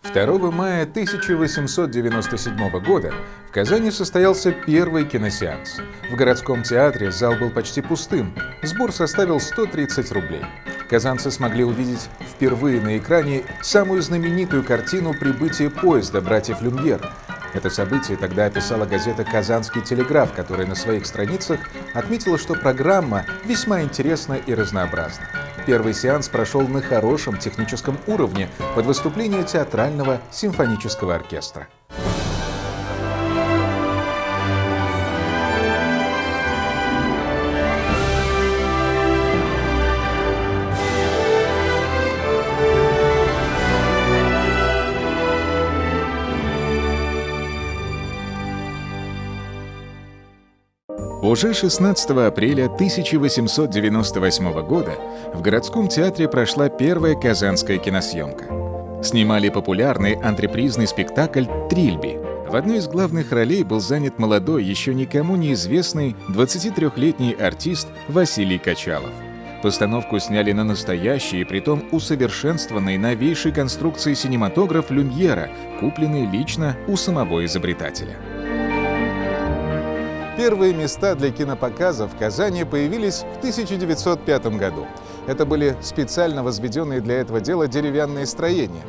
2 мая 1897 года в Казани состоялся первый киносеанс. В городском театре зал был почти пустым, сбор составил 130 рублей. Казанцы смогли увидеть впервые на экране самую знаменитую картину «Прибытие поезда» братьев Люмьер. Это событие тогда описала газета «Казанский телеграф», которая на своих страницах отметила, что программа весьма интересна и разнообразна. Первый сеанс прошел на хорошем техническом уровне под выступление театрального симфонического оркестра. Уже 16 апреля 1898 года в городском театре прошла первая казанская киносъемка. Снимали популярный антрепризный спектакль «Трильби». В одной из главных ролей был занят молодой, еще никому неизвестный 23-летний артист Василий Качалов. Постановку сняли на настоящий и притом усовершенствованный новейшей конструкции синематограф Люмьера, купленный лично у самого изобретателя. Первые места для кинопоказа в Казани появились в 1905 году. Это были специально возведенные для этого дела деревянные строения.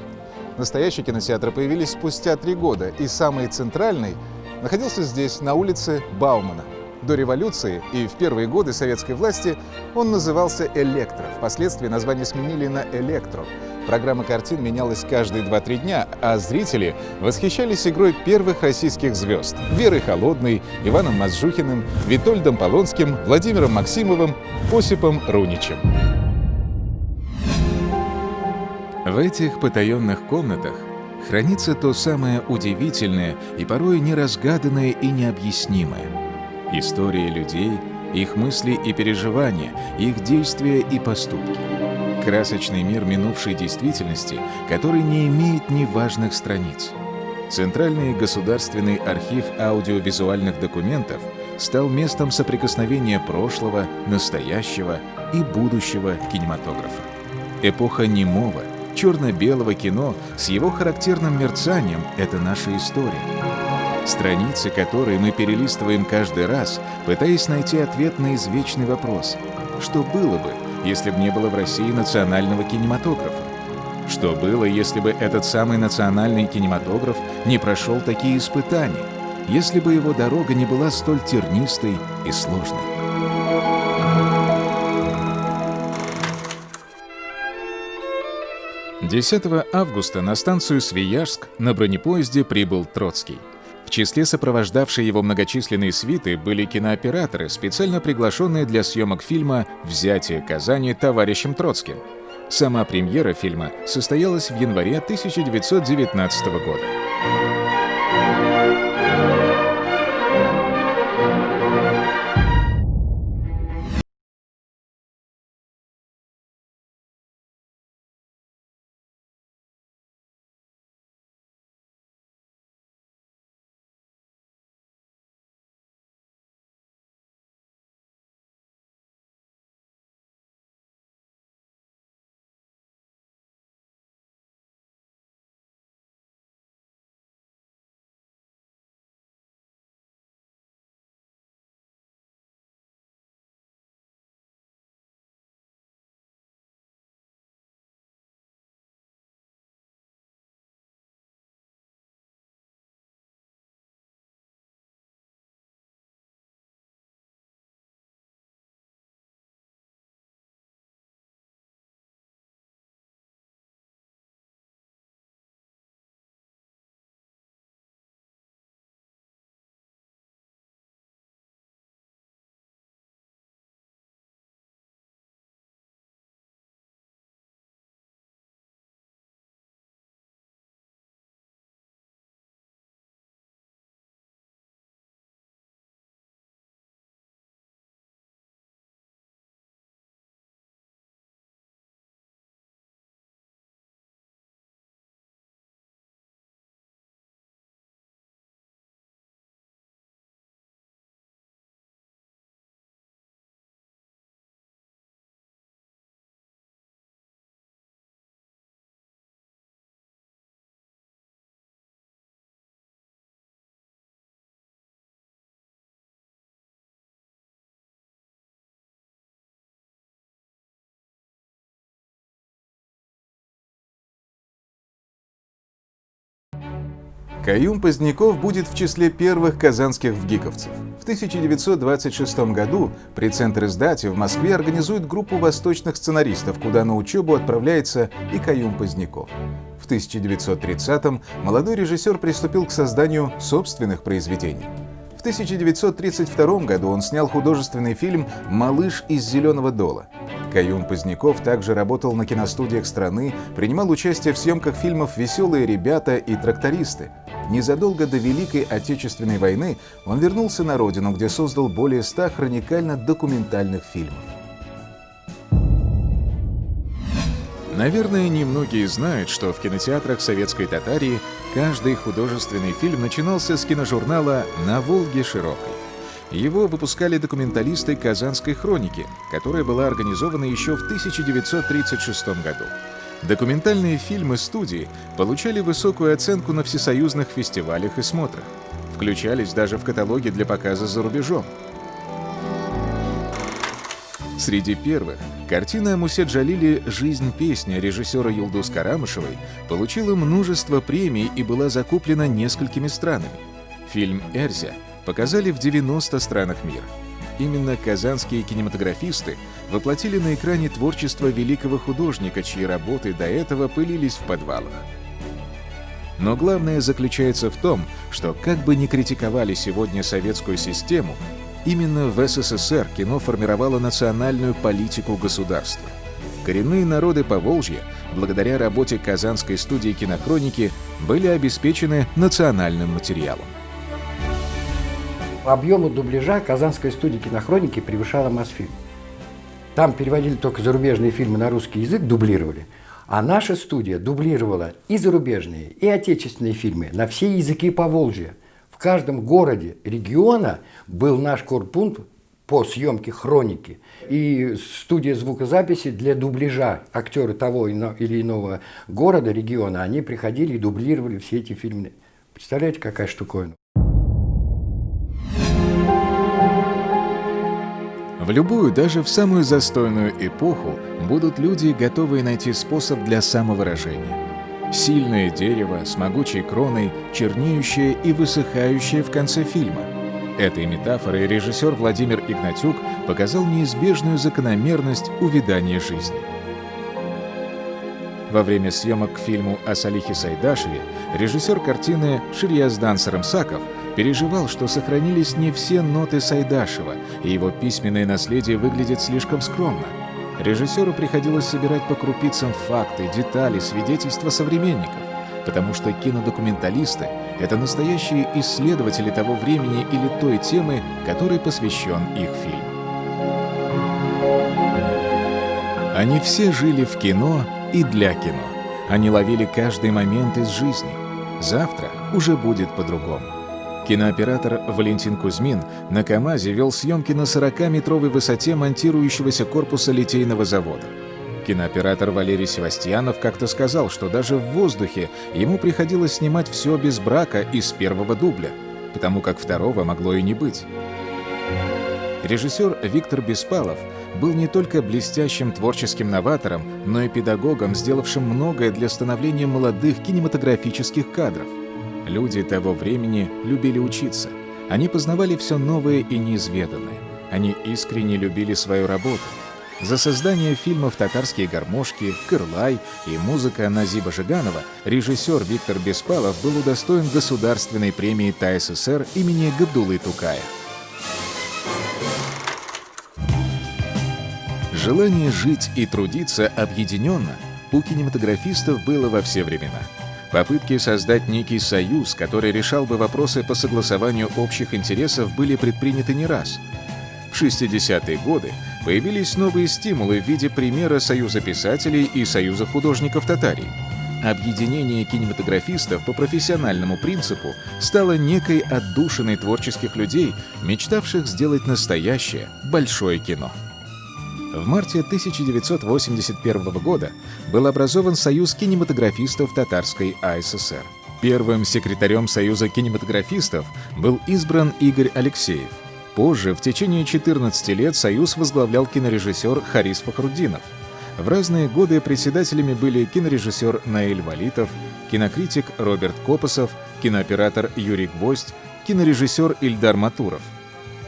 Настоящие кинотеатры появились спустя 3 года, и самый центральный находился здесь, на улице Баумана. До революции и в первые годы советской власти он назывался «Электро». Впоследствии название сменили на «Электро». Программа картин менялась каждые 2-3 дня, а зрители восхищались игрой первых российских звезд – Верой Холодной, Иваном Мазжухиным, Витольдом Полонским, Владимиром Максимовым, Осипом Руничем. В этих потаенных комнатах хранится то самое удивительное и порой неразгаданное и необъяснимое. История людей, их мысли и переживания, их действия и поступки. Красочный мир минувшей действительности, который не имеет ни важных страниц. Центральный государственный архив аудиовизуальных документов стал местом соприкосновения прошлого, настоящего и будущего кинематографа. Эпоха немого, черно-белого кино с его характерным мерцанием — это наша история. Страницы которой мы перелистываем каждый раз, пытаясь найти ответ на извечный вопрос: что было бы, если бы не было в России национального кинематографа? Что было, если бы этот самый национальный кинематограф не прошел такие испытания, если бы его дорога не была столь тернистой и сложной? «10 августа на станцию Свияжск на бронепоезде прибыл Троцкий. В числе сопровождавшей его многочисленные свиты были кинооператоры, специально приглашенные для съемок фильма «Взятие Казани товарищем Троцким». Сама премьера фильма состоялась в январе 1919 года. Каюм Поздняков будет в числе первых казанских вгиковцев. В 1926 году при Центриздате в Москве организует группу восточных сценаристов, куда на учебу отправляется и Каюм Поздняков. В 1930-м молодой режиссер приступил к созданию собственных произведений. В 1932 году он снял художественный фильм «Малыш из Зеленого Дола». Каюм Поздняков также работал на киностудиях страны, принимал участие в съемках фильмов «Веселые ребята» и «Трактористы». Незадолго до Великой Отечественной войны он вернулся на родину, где создал более 100 хроникально-документальных фильмов. Наверное, немногие знают, что в кинотеатрах Советской Татарии каждый художественный фильм начинался с киножурнала «На Волге широкой». Его выпускали документалисты «Казанской хроники», которая была организована еще в 1936 году. Документальные фильмы студии получали высокую оценку на всесоюзных фестивалях и смотрах. Включались даже в каталоги для показа за рубежом. Среди первых картина Мусе Джалили «Жизнь-песня» режиссера Юлдуз Карамышевой получила множество премий и была закуплена несколькими странами. Фильм «Эрзя» показали в 90 странах мира. Именно казанские кинематографисты воплотили на экране творчество великого художника, чьи работы до этого пылились в подвалах. Но главное заключается в том, что как бы ни критиковали сегодня советскую систему, именно в СССР кино формировало национальную политику государства. Коренные народы Поволжья, благодаря работе Казанской студии кинохроники, были обеспечены национальным материалом. По объему дубляжа Казанская студия кинохроники превышала Мосфильм. Там переводили только зарубежные фильмы на русский язык, дублировали. А наша студия дублировала и зарубежные, и отечественные фильмы на все языки Поволжья. В каждом городе региона был наш корпункт по съемке хроники и студия звукозаписи для дубляжа. Актеры того или иного города, региона, они приходили и дублировали все эти фильмы. Представляете, какая штуковина? В любую, даже в самую застойную эпоху, будут люди, готовые найти способ для самовыражения. Сильное дерево с могучей кроной, чернеющее и высыхающее в конце фильма. Этой метафорой режиссер Владимир Игнатюк показал неизбежную закономерность увядания жизни. Во время съемок к фильму о Салихе Сайдашеве режиссер картины Ширьяздан Сарымсаков переживал, что сохранились не все ноты Сайдашева, и его письменное наследие выглядит слишком скромно. Режиссеру приходилось собирать по крупицам факты, детали, свидетельства современников, потому что кинодокументалисты — это настоящие исследователи того времени или той темы, которой посвящен их фильм. Они все жили в кино и для кино. Они ловили каждый момент из жизни. Завтра уже будет по-другому. Кинооператор Валентин Кузьмин на КАМАЗе вел съемки на 40-метровой высоте монтирующегося корпуса литейного завода. Кинооператор Валерий Севастьянов как-то сказал, что даже в воздухе ему приходилось снимать все без брака и с первого дубля, потому как второго могло и не быть. Режиссер Виктор Беспалов был не только блестящим творческим новатором, но и педагогом, сделавшим многое для становления молодых кинематографических кадров. Люди того времени любили учиться. Они познавали все новое и неизведанное. Они искренне любили свою работу. За создание фильмов «Татарские гармошки», «Кырлай» и музыка Назиба Жиганова режиссер Виктор Беспалов был удостоен Государственной премии ТАССР имени Габдуллы Тукая. Желание жить и трудиться объединенно у кинематографистов было во все времена. Попытки создать некий союз, который решал бы вопросы по согласованию общих интересов, были предприняты не раз. В 60-е годы появились новые стимулы в виде примера Союза писателей и Союза художников Татарии. Объединение кинематографистов по профессиональному принципу стало некой отдушиной творческих людей, мечтавших сделать настоящее большое кино. В марте 1981 года был образован Союз кинематографистов Татарской АССР. Первым секретарем Союза кинематографистов был избран Игорь Алексеев. Позже, в течение 14 лет, Союз возглавлял кинорежиссер Харис Фахрутдинов. В разные годы председателями были кинорежиссер Наиль Валитов, кинокритик Роберт Копосов, кинооператор Юрий Гвоздь, кинорежиссер Ильдар Матуров.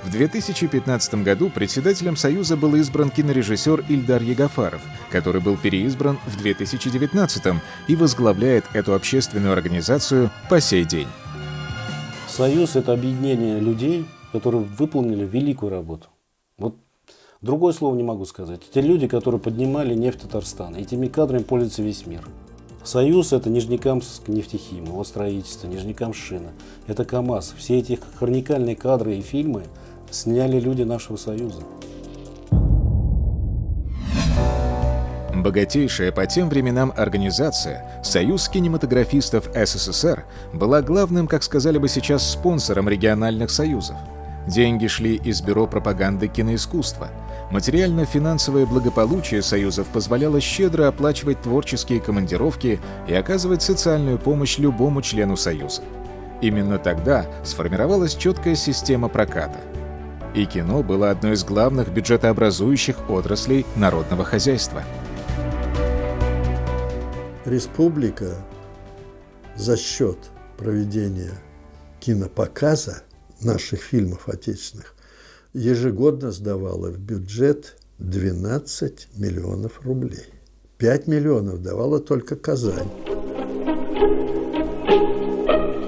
В 2015 году председателем Союза был избран кинорежиссер Ильдар Ягафаров, который был переизбран в 2019 и возглавляет эту общественную организацию по сей день. Союз – это объединение людей, которые выполнили великую работу. Вот другое слово не могу сказать. Это люди, которые поднимали нефть Татарстана. Этими кадрами пользуется весь мир. Союз – это Нижнекамск нефтехим, его строительство, Нижнекамшина. Это КАМАЗ. Все эти хроникальные кадры и фильмы сняли люди нашего Союза. Богатейшая по тем временам организация «Союз кинематографистов СССР» была главным, как сказали бы сейчас, спонсором региональных союзов. Деньги шли из Бюро пропаганды киноискусства. Материально-финансовое благополучие союзов позволяло щедро оплачивать творческие командировки и оказывать социальную помощь любому члену союза. Именно тогда сформировалась четкая система проката. И кино было одной из главных бюджетообразующих отраслей народного хозяйства. Республика за счет проведения кинопоказа наших фильмов отечественных ежегодно сдавала в бюджет 12 миллионов рублей. 5 миллионов давала только Казань.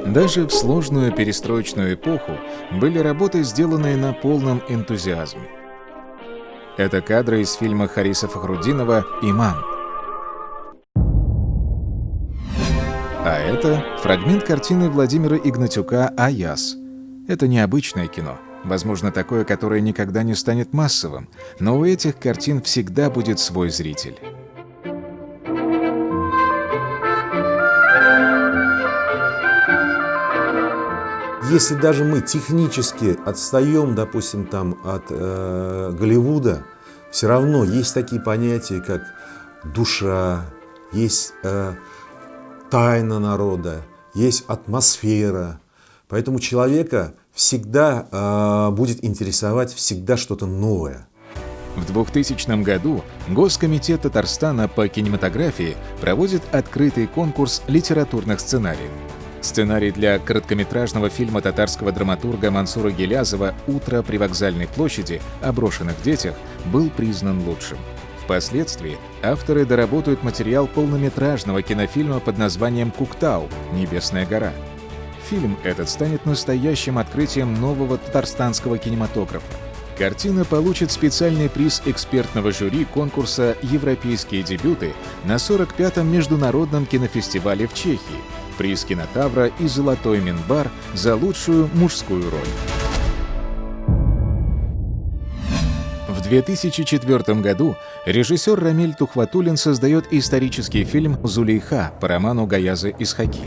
Даже в сложную перестроечную эпоху были работы, сделанные на полном энтузиазме. Это кадры из фильма Хариса Фахруддинова «Иман». А это фрагмент картины Владимира Игнатюка «Аяз». Это необычное кино, возможно, такое, которое никогда не станет массовым, но у этих картин всегда будет свой зритель. Если даже мы технически отстаем, допустим, там, от Голливуда, все равно есть такие понятия, как душа, есть тайна народа, есть атмосфера. Поэтому человека всегда будет интересовать всегда что-то новое. В 2000 году Госкомитет Татарстана по кинематографии проводит открытый конкурс литературных сценариев. Сценарий для короткометражного фильма татарского драматурга Мансура Гилязова «Утро при вокзальной площади» о брошенных детях был признан лучшим. Впоследствии авторы доработают материал полнометражного кинофильма под названием «Куктау. Небесная гора». Фильм этот станет настоящим открытием нового татарстанского кинематографа. Картина получит специальный приз экспертного жюри конкурса «Европейские дебюты» на 45-м международном кинофестивале в Чехии, приз Кинотавра и «Золотой Минбар» за лучшую мужскую роль. В 2004 году режиссер Рамиль Тухватуллин создает исторический фильм «Зулейха» по роману Гаяза Исхаки.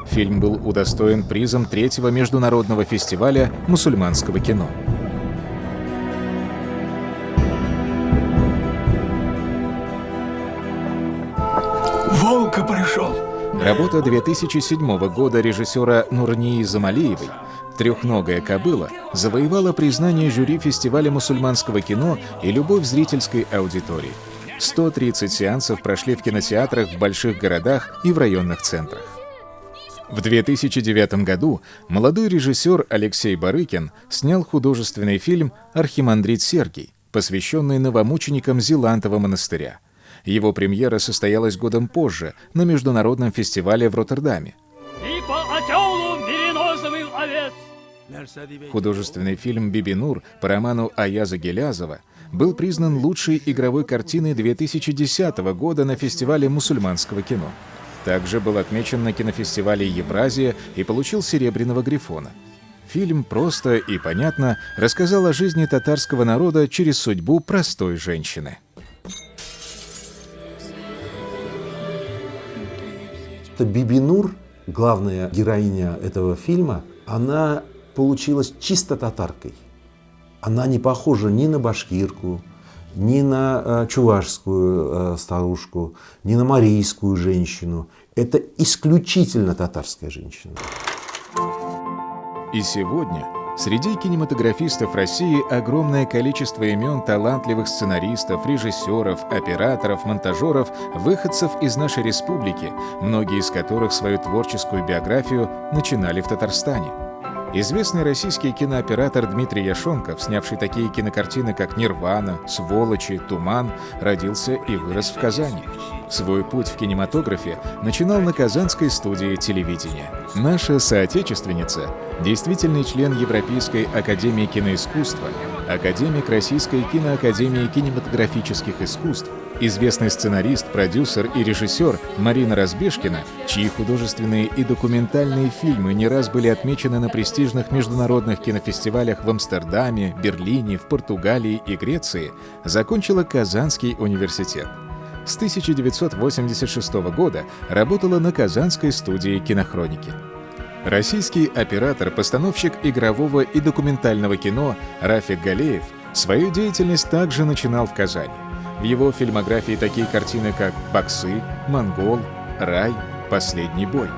Фильм был удостоен призом 3-го международного фестиваля мусульманского кино. Волка пришел. Работа 2007 года режиссера Нурнии Замалиевой «Трехногая кобыла» завоевала признание жюри фестиваля мусульманского кино и любовь зрительской аудитории. 130 сеансов прошли в кинотеатрах в больших городах и в районных центрах. В 2009 году молодой режиссер Алексей Барыкин снял художественный фильм «Архимандрит Сергий», посвященный новомученикам Зилантова монастыря. Его премьера состоялась годом позже на международном фестивале в Роттердаме. Художественный фильм «Бибинур» по роману Аяза Гилязова был признан лучшей игровой картиной 2010 года на фестивале мусульманского кино. Также был отмечен на кинофестивале «Евразия» и получил «Серебряного грифона». Фильм просто и понятно рассказал о жизни татарского народа через судьбу простой женщины. Бибинур, главная героиня этого фильма, она получилась чисто татаркой. Она не похожа ни на башкирку, ни на чувашскую старушку, ни на марийскую женщину. Это исключительно татарская женщина. И сегодня Среди кинематографистов России огромное количество имен талантливых сценаристов, режиссеров, операторов, монтажеров, выходцев из нашей республики, многие из которых свою творческую биографию начинали в Татарстане. Известный российский кинооператор Дмитрий Яшонков, снявший такие кинокартины, как «Нирвана», «Сволочи», «Туман», родился и вырос в Казани. Свой путь в кинематографе начинал на Казанской студии телевидения. Наша соотечественница – действительный член Европейской академии киноискусства, академик Российской киноакадемии кинематографических искусств, известный сценарист, продюсер и режиссер Марина Разбежкина, чьи художественные и документальные фильмы не раз были отмечены на престижных международных кинофестивалях в Амстердаме, Берлине, в Португалии и Греции, закончила Казанский университет. С 1986 года работала на Казанской студии кинохроники. Российский оператор, постановщик игрового и документального кино Рафик Галеев свою деятельность также начинал в Казани. В его фильмографии такие картины, как «Боксы», «Монгол», «Рай», «Последний бой».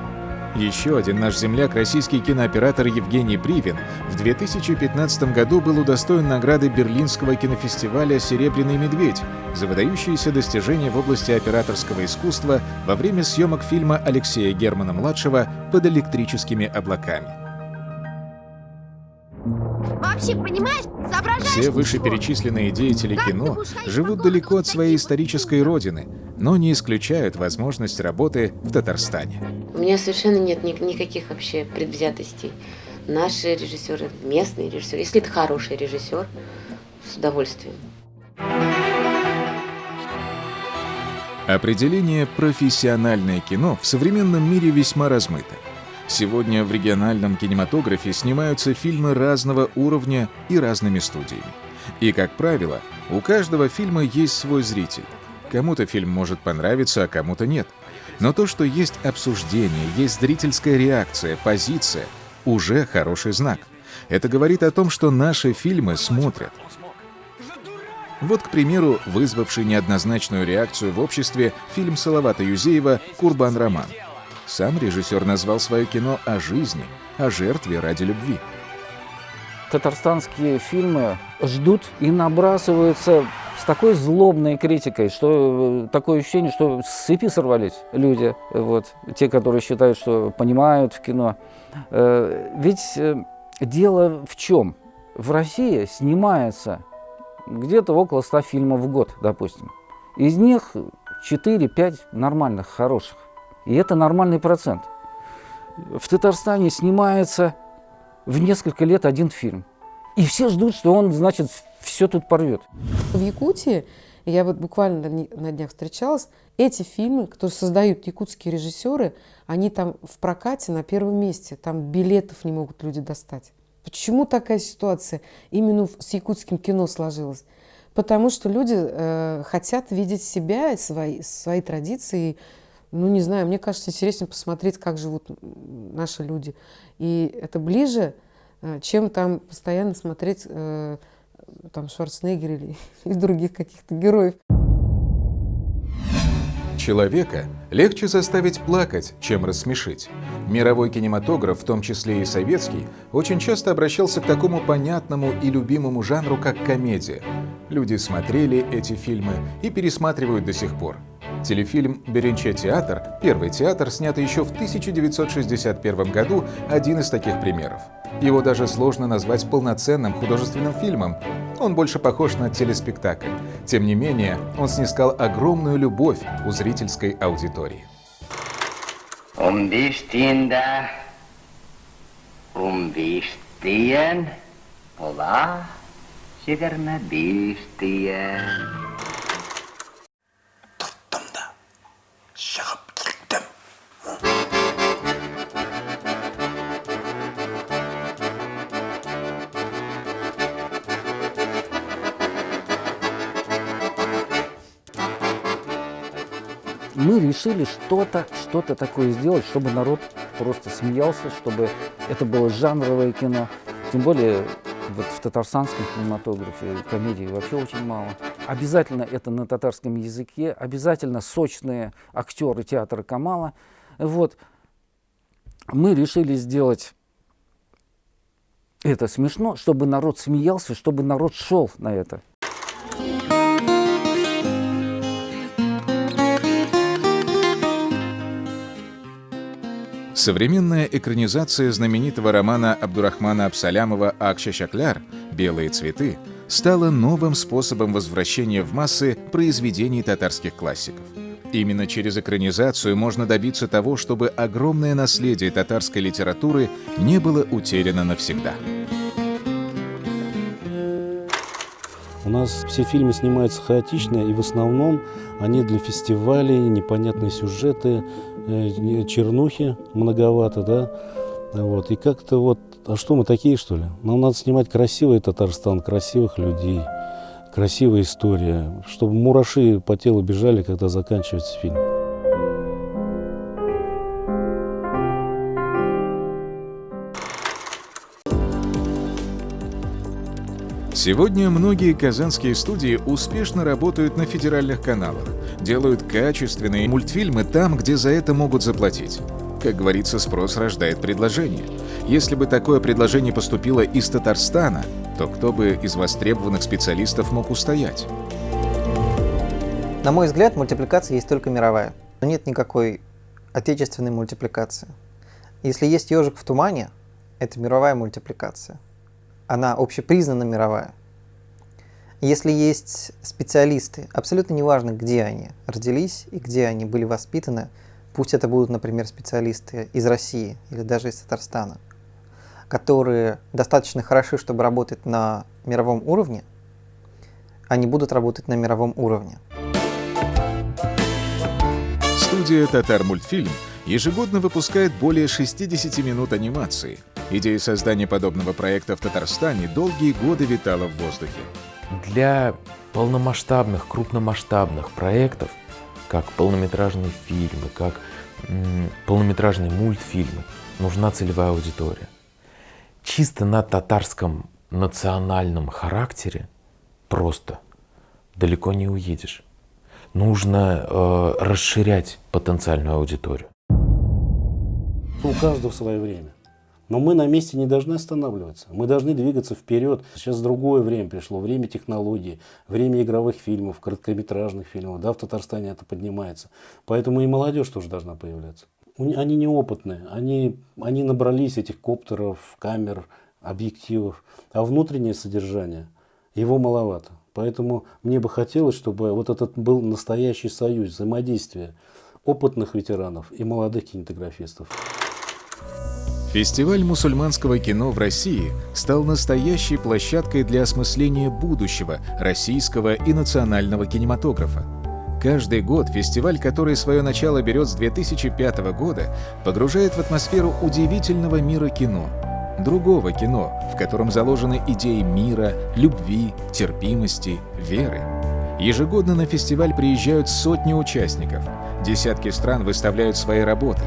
Еще один наш земляк, российский кинооператор Евгений Бривин, в 2015 году был удостоен награды Берлинского кинофестиваля «Серебряный медведь» за выдающиеся достижения в области операторского искусства во время съемок фильма Алексея Германа-младшего «Под электрическими облаками». Вообще, понимаешь, соображаешь? Все вышеперечисленные деятели кино живут далеко от своей исторической родины, но не исключают возможность работы в Татарстане. У меня совершенно нет никаких вообще предвзятостей. Наши режиссеры, местные режиссеры, если это хороший режиссер, с удовольствием. Определение «профессиональное кино» в современном мире весьма размыто. Сегодня в региональном кинематографе снимаются фильмы разного уровня и разными студиями. И, как правило, у каждого фильма есть свой зритель. Кому-то фильм может понравиться, а кому-то нет. Но то, что есть обсуждение, есть зрительская реакция, позиция, уже хороший знак. Это говорит о том, что наши фильмы смотрят. Вот, к примеру, вызвавший неоднозначную реакцию в обществе фильм Салавата Юзеева «Курбан-Роман». Сам режиссер назвал свое кино о жизни, о жертве ради любви. Татарстанские фильмы ждут и набрасываются с такой злобной критикой, что такое ощущение, что с цепи сорвались люди, те, которые считают, что понимают в кино. Ведь дело в чем? В России снимается где-то около 100 фильмов в год, допустим. Из них 4-5 нормальных, хороших. И это нормальный процент. В Татарстане снимается в несколько лет один фильм. И все ждут, что он, значит, все тут порвет. В Якутии, я вот буквально на днях встречалась, эти фильмы, которые создают якутские режиссеры, они там в прокате на первом месте. Там билетов не могут люди достать. Почему такая ситуация именно с якутским кино сложилась? Потому что люди хотят видеть себя, свои традиции. Ну, не знаю, мне кажется, интереснее посмотреть, как живут наши люди. И это ближе, чем там постоянно смотреть там Шварценеггера или других каких-то героев. Человека легче заставить плакать, чем рассмешить. Мировой кинематограф, в том числе и советский, очень часто обращался к такому понятному и любимому жанру, как комедия. Люди смотрели эти фильмы и пересматривают до сих пор. Телефильм «Беренче театр», первый театр, снятый еще в 1961 году, один из таких примеров. Его даже сложно назвать полноценным художественным фильмом. Он больше похож на телеспектакль. Тем не менее, он снискал огромную любовь у зрительской аудитории. Мы решили что-то такое сделать, чтобы народ просто смеялся, чтобы это было жанровое кино. Тем более вот в татарстанском кинематографе комедии вообще очень мало. Обязательно это на татарском языке, обязательно сочные актеры театра Камала. Вот. Мы решили сделать это смешно, чтобы народ смеялся, чтобы народ шел на это. Современная экранизация знаменитого романа Абдурахмана Абсалямова «Акша-Шакляр» «Белые цветы» стала новым способом возвращения в массы произведений татарских классиков. Именно через экранизацию можно добиться того, чтобы огромное наследие татарской литературы не было утеряно навсегда. У нас все фильмы снимаются хаотично, и в основном они для фестивалей, непонятные сюжеты, чернухи многовато, да. Вот. И как-то вот, а что мы такие, что ли? Нам надо снимать красивый Татарстан, красивых людей, красивая история, чтобы мураши по телу бежали, когда заканчивается фильм. Сегодня многие казанские студии успешно работают на федеральных каналах, делают качественные мультфильмы там, где за это могут заплатить. Как говорится, спрос рождает предложение. Если бы такое предложение поступило из Татарстана, то кто бы из востребованных специалистов мог устоять? На мой взгляд, мультипликация есть только мировая. Но нет никакой отечественной мультипликации. Если есть «Ежик в тумане», это мировая мультипликация. Она общепризнанно мировая. Если есть специалисты, абсолютно неважно, где они родились и где они были воспитаны, пусть это будут, например, специалисты из России или даже из Татарстана, которые достаточно хороши, чтобы работать на мировом уровне, они будут работать на мировом уровне. Студия «Татар-мультфильм» ежегодно выпускает более 60 минут анимации. Идея создания подобного проекта в Татарстане долгие годы витала в воздухе. Для полномасштабных, крупномасштабных проектов, как полнометражные фильмы, как полнометражные мультфильмы, нужна целевая аудитория. Чисто на татарском национальном характере просто далеко не уедешь. Нужно расширять потенциальную аудиторию. У каждого свое время. Но мы на месте не должны останавливаться. Мы должны двигаться вперед. Сейчас другое время пришло. Время технологий, время игровых фильмов, короткометражных фильмов. Да, в Татарстане это поднимается. Поэтому и молодежь тоже должна появляться. Они неопытные. Они набрались этих коптеров, камер, объективов. А внутреннее содержание, его маловато. Поэтому мне бы хотелось, чтобы вот этот был настоящий союз, взаимодействие опытных ветеранов и молодых кинематографистов. Фестиваль мусульманского кино в России стал настоящей площадкой для осмысления будущего российского и национального кинематографа. Каждый год фестиваль, который свое начало берет с 2005 года, погружает в атмосферу удивительного мира кино. Другого кино, в котором заложены идеи мира, любви, терпимости, веры. Ежегодно на фестиваль приезжают сотни участников. Десятки стран выставляют свои работы.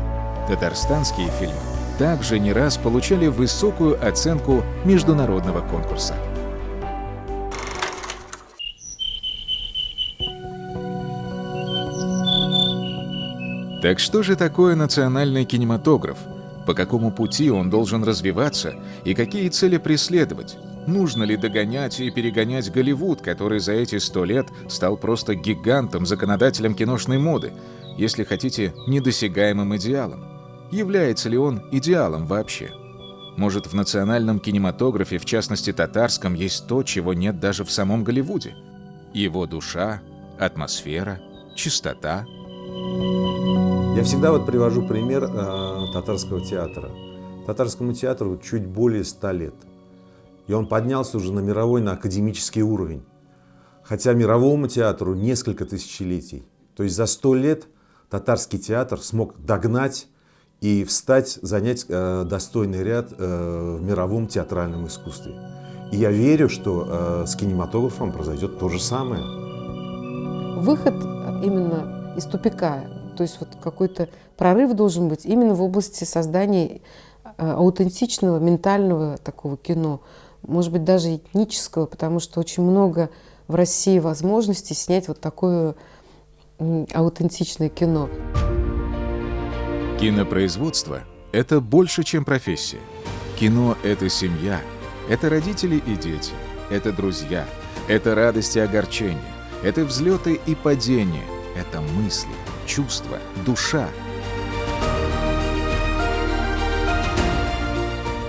Татарстанские фильмы также не раз получали высокую оценку международного конкурса. Так что же такое национальный кинематограф? По какому пути он должен развиваться и какие цели преследовать? Нужно ли догонять и перегонять Голливуд, который за эти 100 лет стал просто гигантом, законодателем киношной моды, если хотите, недосягаемым идеалом? Является ли он идеалом вообще? Может, в национальном кинематографе, в частности татарском, есть то, чего нет даже в самом Голливуде? Его душа, атмосфера, чистота. Я всегда привожу пример татарского театра. Татарскому театру чуть более 100 лет. И он поднялся уже на мировой, на академический уровень. Хотя мировому театру несколько тысячелетий. То есть за 100 лет татарский театр смог догнать и встать, занять достойный ряд в мировом театральном искусстве. И я верю, что с кинематографом произойдет то же самое. Выход именно из тупика, то есть какой-то прорыв должен быть именно в области создания аутентичного, ментального такого кино, может быть, даже этнического, потому что очень много в России возможностей снять такое аутентичное кино. Кинопроизводство – это больше, чем профессия. Кино – это семья, Это родители и дети, это друзья, это радости и огорчения, это взлеты и падения, это мысли, чувства, душа.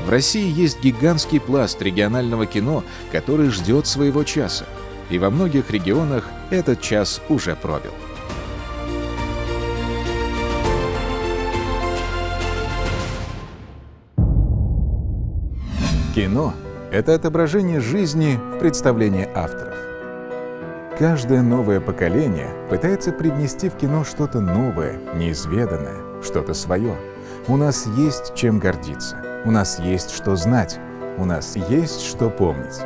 В России есть гигантский пласт регионального кино, который ждет своего часа. И во многих регионах этот час уже пробил. Кино — это отображение жизни в представлении авторов. Каждое новое поколение пытается привнести в кино что-то новое, неизведанное, что-то свое. У нас есть чем гордиться, у нас есть что знать, у нас есть что помнить.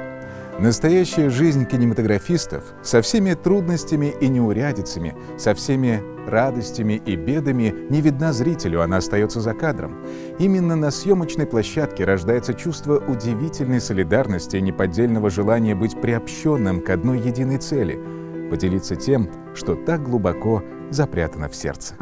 Настоящая жизнь кинематографистов со всеми трудностями и неурядицами, со всеми радостями и бедами не видна зрителю, она остается за кадром. Именно на съемочной площадке рождается чувство удивительной солидарности и неподдельного желания быть приобщенным к одной единой цели — поделиться тем, что так глубоко запрятано в сердце.